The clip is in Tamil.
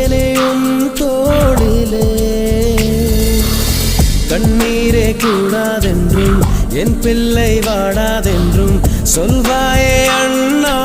வைப்பேனே உன் தோளிலே கண்ணீரே கூடாதென்றும் என் பிள்ளை வாடாதென்றும் சொல்வாயே அண்ணா